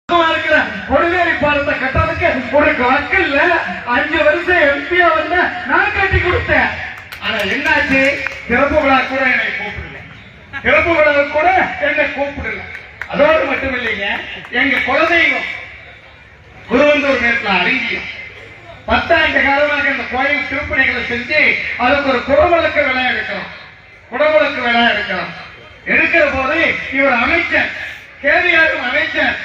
கொடிவேரி பாலத்தை கட்டுறதுக்கு ஒரு வக்கல்ல 5 வருஷம் எம்பியா வந்து நான் கட்டி கொடுத்தேன். ஆனா என்னாச்சு, திறப்பு விழா கூட என்னை கூப்பிடல, திறப்பு விழா கூட என்னை கூப்பிடல. அதோடு மட்டும் இல்லைங்க, எங்க குலதெய்வம் குருவந்தூர் மேட்டில் அடங்கியும் 10 ஆண்டு காலமாக இந்த கோயில் திருப்பணிகளை செஞ்சு அதுக்கு ஒரு குடமுழுக்கு விழா எடுக்கிறோம், குடமுழுக்கு விழா எடுக்கிறோம். எடுக்கிற போது இவர் அமைச்சர், கேவியாரும் அமைச்சர்,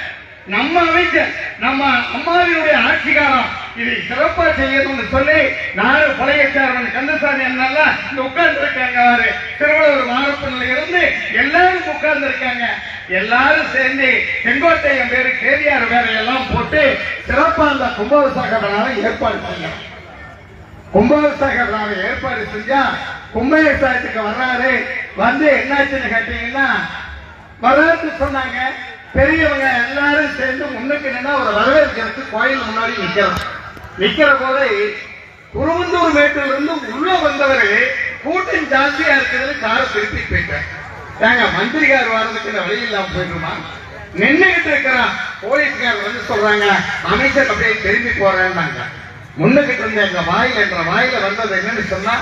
நம்ம அமைச்சர், நம்ம அம்மாவினுடைய ஆட்சிகாரம் இதை சிறப்பா செய்யணும்னு சொல்லி நானும் பழைய சேர்மன் கந்தசாமி அண்ணெல்லாம் இந்த உட்கார்ந்து இருக்காங்க. திருவள்ளூர் மாவட்டத்தில் இருந்து எல்லாரும் உட்கார்ந்து இருக்காங்க. எல்லாரும் சேர்ந்து செங்கோட்டையன் பேரு கேவியார் வேலையெல்லாம் போட்டு சிறப்பா அந்த கும்பாபிஷேக விழாவை ஏற்பாடு செய்யணும். கும்பாபிஷேக விழாவை ஏற்பாடு செஞ்சா கும்பாபிஷேகத்துக்கு வர்றாரு. வந்து என்னாச்சுன்னு கேட்டீங்கன்னா, வராது சொன்னாங்க. பெரியவங்க எல்லாரும் சேர்ந்து முன்னுக்கு நின்னா ஒரு வரவேற்கிறது கோயில் முன்னாடி நிக்கிற போது குருவந்தூர் மேட்டில் இருந்து உள்ள வந்தவர்கள் கூட்டம் ஜாஸ்தியா இருக்கிறது காரை திருப்பி போயிட்டாங்க. ஏங்க மந்திரிகார் வர்றதுக்கு இந்த வழி இல்லாம போயிடுமா? நின்றுகிட்டு இருக்கிறான். போலீஸ்கார் வந்து சொல்றாங்க, அமைச்சர் அப்படியே திரும்பி போறேன்னாங்க. முன்னுகிட்டு இருந்த எங்க வாயில என்ற வாயில வந்தது என்னன்னு சொன்னா,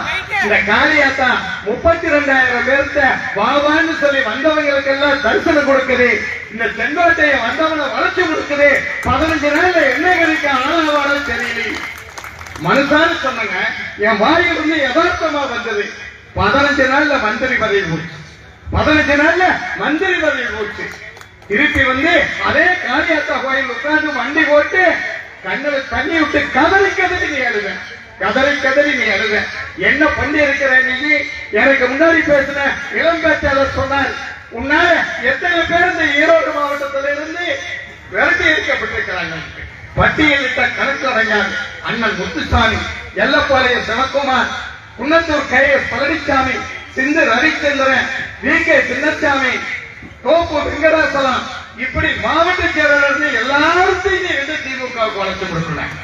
இந்த காளியாத்தா 32,000 பேர்த்த வாவான்னு சொல்லி வந்தவங்களுக்கு எல்லாம் தரிசனம் கொடுக்குது. இந்த செங்கோட்டையை வந்தவனை வளர்ச்சி கொடுக்குது. 15 நாள்ல என்ன கிடைக்க ஆளாவாரோ தெரியல. மனுஷான்னு சொன்னாங்க. என் வாயிலிருந்து யதார்த்தமா வந்தது. 15 நாள்ல மந்திரி பதவி போச்சு, 15 நாள்ல மந்திரி பதவி போச்சு. திருப்பி வந்து அதே காளியாத்தா கோயில் உட்கார்ந்து வண்டி போட்டு கண்ணில தண்ணி விட்டு கதறி கதறி நீ அழுத, கதறி கதறி நீ அழுத. என்ன பண்ணி இருக்கிற நீ? எனக்கு முன்னாடி பேசின இளம் பேச்சாளர் சொன்னார், உன்னால எத்தனை பேர் இந்த ஈரோடு மாவட்டத்தில இருந்து விரட்டி இருக்கப்பட்டிருக்கிறாங்க. பட்டியலிட்ட கணக்கு அடைஞ்சாங்க. அண்ணன் முத்துசாமி, எல்லப்பாளைய சிவகுமார், குன்னத்தூர் KS பழனிசாமி, சிந்து ரவிச்சந்திரன், VK சின்னசாமி, தோப்பு வெங்கடாசலம், இப்படி மாவட்ட செயலாளர் எல்லாத்தையும் திமுகவுக்கு வளர்ச்சி கொடுக்கிறாங்க.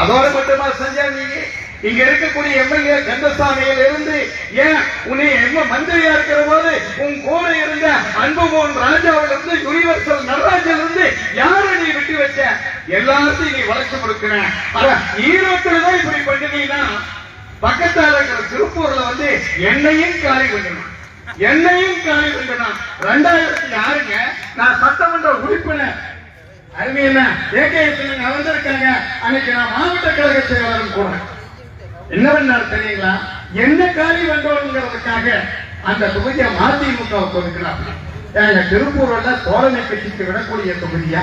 அதோடு மட்டுமா செஞ்சா? நீங்க இங்க இருக்கக்கூடிய MLA கந்தசாமியில இருந்து ஏன் உன்னை மந்திரியா இருக்கிற போது உன் கூட இருந்த அன்புமோகன் ராஜாவில இருந்து யூனிவர்சல் நடராஜில இருந்து யார நீ விட்டு வச்ச? எல்லாத்தையும் நீ வளர்ச்சி கொடுக்கிற. ஈரோட்டில் தான் இப்படி பண்ணினீங்கன்னா பக்கத்தால இருக்கிற திருப்பூர்ல வந்து என்னையும் காலி பண்ணணும், என்னையும் காலி பண்ணணும். 2006ங்க நான் சட்டமன்ற உறுப்பினர். அருமையில AKS வந்திருக்காங்க. அன்னைக்கு நான் மாவட்ட கழக செயலாளர் கூட என்ன பண்ணார் தெரியுங்களா? என்ன காலி வந்தோங்கிறதுக்காக அந்த தொகுதியை மதிமுக கொடுக்கிறார். திருப்பூர்ல தோழமை கட்சிக்கு விடக்கூடிய தொகுதியா?